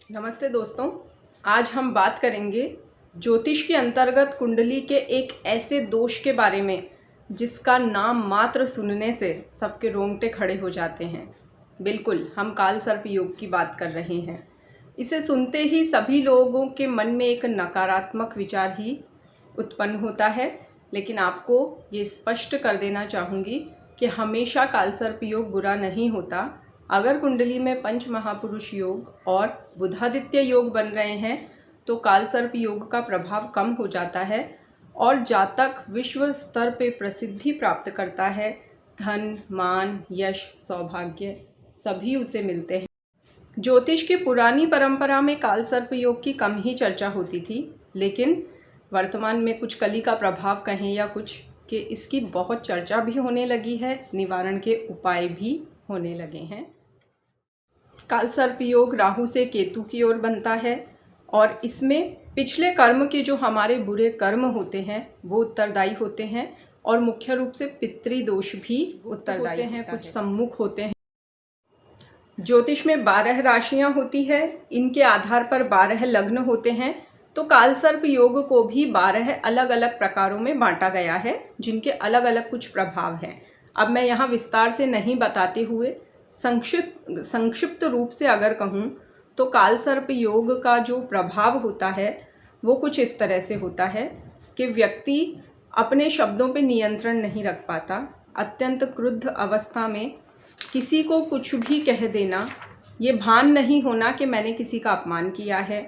नमस्ते दोस्तों, आज हम बात करेंगे ज्योतिष के अंतर्गत कुंडली के एक ऐसे दोष के बारे में जिसका नाम मात्र सुनने से सबके रोंगटे खड़े हो जाते हैं। बिल्कुल, हम काल सर्प योग की बात कर रहे हैं। इसे सुनते ही सभी लोगों के मन में एक नकारात्मक विचार ही उत्पन्न होता है, लेकिन आपको ये स्पष्ट कर देना चाहूँगी कि हमेशा काल सर्प योग बुरा नहीं होता। अगर कुंडली में पंच महापुरुष योग और बुधादित्य योग बन रहे हैं तो काल सर्प योग का प्रभाव कम हो जाता है और जातक विश्व स्तर पे प्रसिद्धि प्राप्त करता है। धन, मान, यश, सौभाग्य सभी उसे मिलते हैं। ज्योतिष की पुरानी परंपरा में काल सर्प योग की कम ही चर्चा होती थी, लेकिन वर्तमान में कुछ कली का प्रभाव कहें या कुछ कि इसकी बहुत चर्चा भी होने लगी है, निवारण के उपाय भी होने लगे हैं। काल सर्प योग राहु से केतु की ओर बनता है और इसमें पिछले कर्म के जो हमारे बुरे कर्म होते हैं वो उत्तरदायी होते हैं और मुख्य रूप से पितृदोष भी उत्तरदायी होते हैं, कुछ सम्मुख होते हैं। ज्योतिष में 12 राशियां होती है, इनके आधार पर 12 लग्न होते हैं। तो काल सर्प योग को भी 12 अलग अलग प्रकारों में बांटा गया है, जिनके अलग अलग कुछ प्रभाव हैं। अब मैं यहाँ विस्तार से नहीं बताते हुए संक्षिप्त रूप से अगर कहूँ तो काल सर्प योग का जो प्रभाव होता है वो कुछ इस तरह से होता है कि व्यक्ति अपने शब्दों पे नियंत्रण नहीं रख पाता। अत्यंत क्रुद्ध अवस्था में किसी को कुछ भी कह देना, ये भान नहीं होना कि मैंने किसी का अपमान किया है,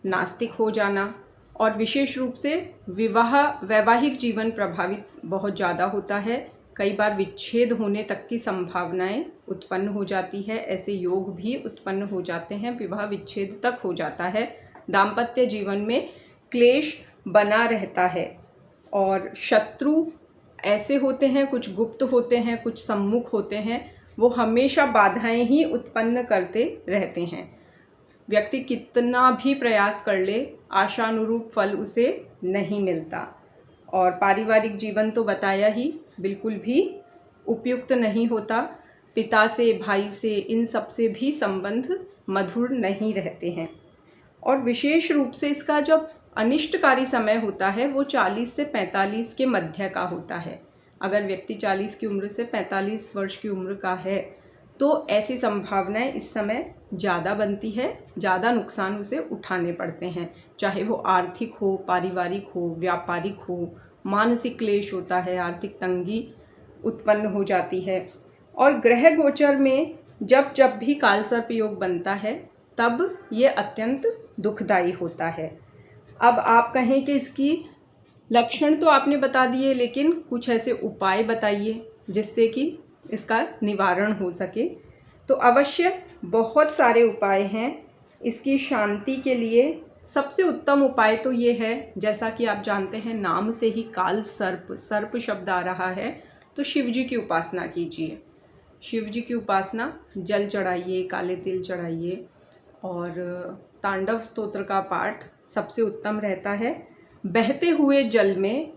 नास्तिक हो जाना और विशेष रूप से वैवाहिक जीवन प्रभावित बहुत ज़्यादा होता है। कई बार विच्छेद होने तक की संभावनाएं उत्पन्न हो जाती है, ऐसे योग भी उत्पन्न हो जाते हैं, विवाह विच्छेद तक हो जाता है। दाम्पत्य जीवन में क्लेश बना रहता है और शत्रु ऐसे होते हैं, कुछ गुप्त होते हैं, कुछ सम्मुख होते हैं, वो हमेशा बाधाएं ही उत्पन्न करते रहते हैं। व्यक्ति कितना भी प्रयास कर ले, आशानुरूप फल उसे नहीं मिलता और पारिवारिक जीवन तो बताया ही, बिल्कुल भी उपयुक्त नहीं होता। पिता से, भाई से, इन सब से भी संबंध मधुर नहीं रहते हैं और विशेष रूप से इसका जब अनिष्टकारी समय होता है वो 40 से 45 के मध्य का होता है। अगर व्यक्ति 40 की उम्र से 45 वर्ष की उम्र का है तो ऐसी संभावनाएं इस समय ज़्यादा बनती है, ज़्यादा नुकसान उसे उठाने पड़ते हैं, चाहे वो आर्थिक हो, पारिवारिक हो, व्यापारिक हो। मानसिक क्लेश होता है, आर्थिक तंगी उत्पन्न हो जाती है और ग्रह गोचर में जब जब भी काल सर्प योग बनता है तब ये अत्यंत दुखदायी होता है। अब आप कहें कि इसकी लक्षण तो आपने बता दिए, लेकिन कुछ ऐसे उपाय बताइए जिससे कि इसका निवारण हो सके। तो अवश्य बहुत सारे उपाय हैं इसकी शांति के लिए। सबसे उत्तम उपाय तो ये है, जैसा कि आप जानते हैं नाम से ही काल सर्प शब्द आ रहा है, तो शिव जी की उपासना कीजिए। शिव जी की उपासना, जल चढ़ाइए, काले तिल चढ़ाइए और तांडव स्तोत्र का पाठ सबसे उत्तम रहता है। बहते हुए जल में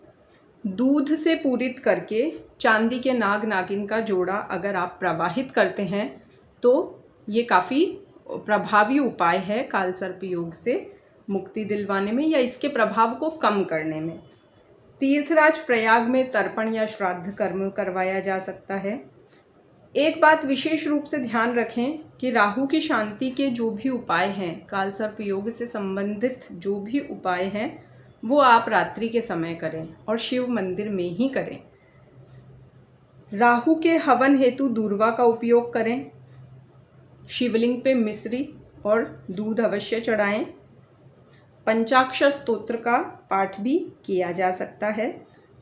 दूध से पूरित करके चांदी के नाग नागिन का जोड़ा अगर आप प्रवाहित करते हैं तो ये काफ़ी प्रभावी उपाय है काल सर्प योग से मुक्ति दिलवाने में या इसके प्रभाव को कम करने में। तीर्थराज प्रयाग में तर्पण या श्राद्ध कर्म करवाया जा सकता है। एक बात विशेष रूप से ध्यान रखें कि राहु की शांति के जो भी उपाय हैं, काल सर्प योग से संबंधित जो भी उपाय हैं, वो आप रात्रि के समय करें और शिव मंदिर में ही करें। राहु के हवन हेतु दूर्वा का उपयोग करें। शिवलिंग पे मिश्री और दूध अवश्य चढ़ाएं। पंचाक्षर स्तोत्र का पाठ भी किया जा सकता है।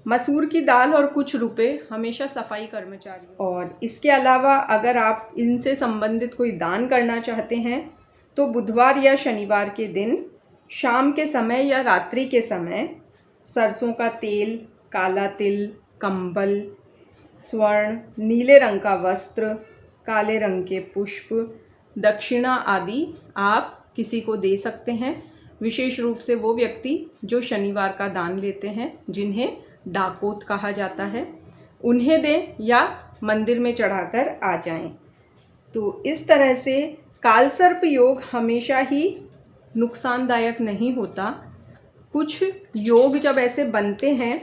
मसूर की दाल और कुछ रुपए हमेशा सफाई कर्मचारी। और इसके अलावा अगर आप इनसे संबंधित कोई दान करना चाहते हैं तो बुधवार या शनिवार के दिन शाम के समय या रात्रि के समय सरसों का तेल, काला तिल, कंबल, स्वर्ण, नीले रंग का वस्त्र, काले रंग के पुष्प, दक्षिणा आदि आप किसी को दे सकते हैं। विशेष रूप से वो व्यक्ति जो शनिवार का दान लेते हैं, जिन्हें डाकोत कहा जाता है, उन्हें दें या मंदिर में चढ़ाकर आ जाएं। तो इस तरह से कालसर्प योग हमेशा ही नुकसानदायक नहीं होता। कुछ योग जब ऐसे बनते हैं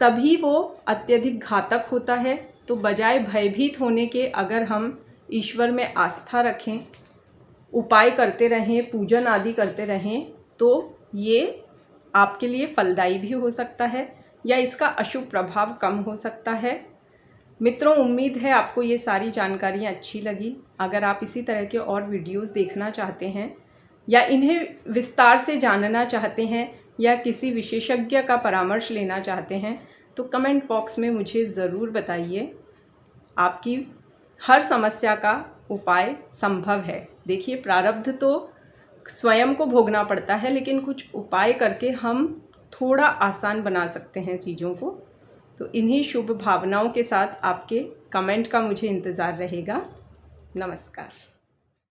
तभी वो अत्यधिक घातक होता है। तो बजाय भयभीत होने के अगर हम ईश्वर में आस्था रखें, उपाय करते रहें, पूजन आदि करते रहें, तो ये आपके लिए फलदायी भी हो सकता है या इसका अशुभ प्रभाव कम हो सकता है। मित्रों, उम्मीद है आपको ये सारी जानकारियाँ अच्छी लगी। अगर आप इसी तरह के और वीडियोस देखना चाहते हैं या इन्हें विस्तार से जानना चाहते हैं या किसी विशेषज्ञ का परामर्श लेना चाहते हैं तो कमेंट बॉक्स में मुझे ज़रूर बताइए। आपकी हर समस्या का उपाय संभव है। देखिए, प्रारब्ध तो स्वयं को भोगना पड़ता है, लेकिन कुछ उपाय करके हम थोड़ा आसान बना सकते हैं चीज़ों को। तो इन्हीं शुभ भावनाओं के साथ आपके कमेंट का मुझे इंतज़ार रहेगा। नमस्कार।